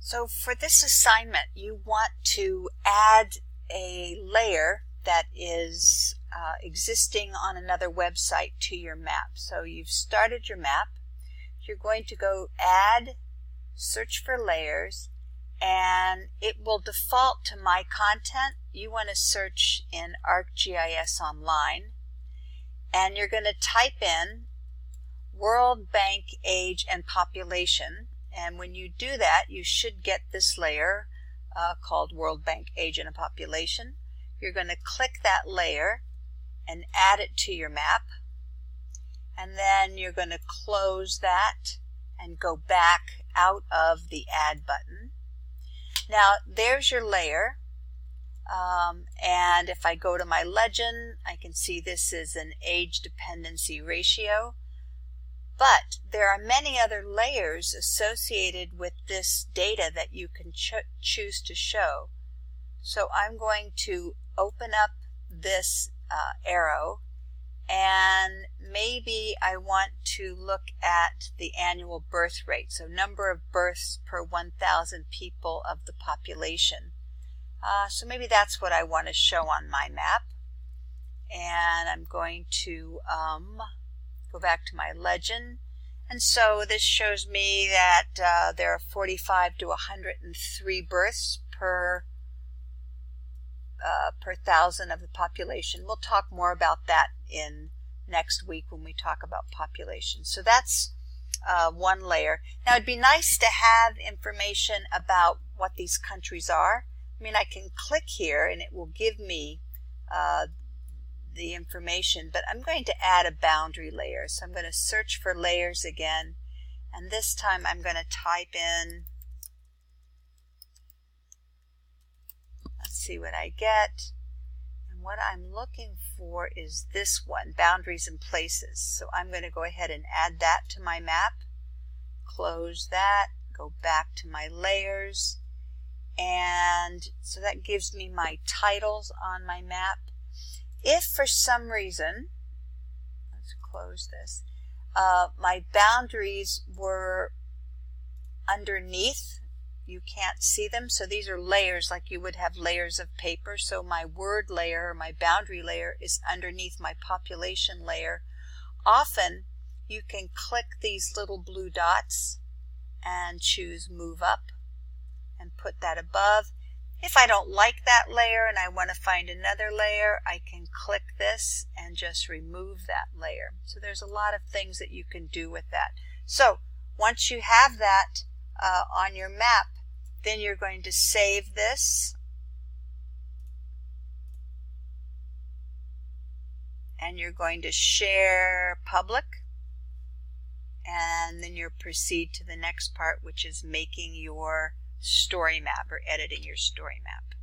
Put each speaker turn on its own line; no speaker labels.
So for this assignment, you want to add a layer that is existing on another website to your map. So you've started your map. You're going to go Add, Search for Layers, and it will default to My Content. You want to search in ArcGIS Online, and you're going to type in World Bank Age and Population. And when you do that, you should get this layer called World Bank Age and Population. You're going to click that layer and add it to your map. And then you're going to close that and go back out of the Add button. Now, there's your layer. And if I go to my legend, I can see this is an age dependency ratio. But there are many other layers associated with this data that you can choose to show. So I'm going to open up this arrow, and maybe I want to look at the annual birth rate, so number of births per 1,000 people of the population. So maybe that's what I want to show on my map. And I'm going to go back to my legend, and so this shows me that there are 45 to 103 births per 1,000 of the population. We'll talk more about that in next week when we talk about population. So that's one layer. Now it'd be nice to have information about what these countries are. I mean, I can click here and it will give me the information, but I'm going to add a boundary layer. So I'm going to search for layers again, and this time I'm going to type in, let's see what I get, and what I'm looking for is this one, boundaries and places. So I'm going to go ahead and add that to my map, close that, go back to my layers, and so that gives me my titles on my map. If for some reason, let's close this, my boundaries were underneath, you can't see them, so these are layers like you would have layers of paper. So my word layer, or my boundary layer, is underneath my population layer. Often you can click these little blue dots and choose Move Up and put that above. If I don't like that layer and I want to find another layer, I can click this and just remove that layer. So there's a lot of things that you can do with that. So once you have that on your map, then you're going to save this, and you're going to share public, and then you'll proceed to the next part, which is making your story map or editing your story map.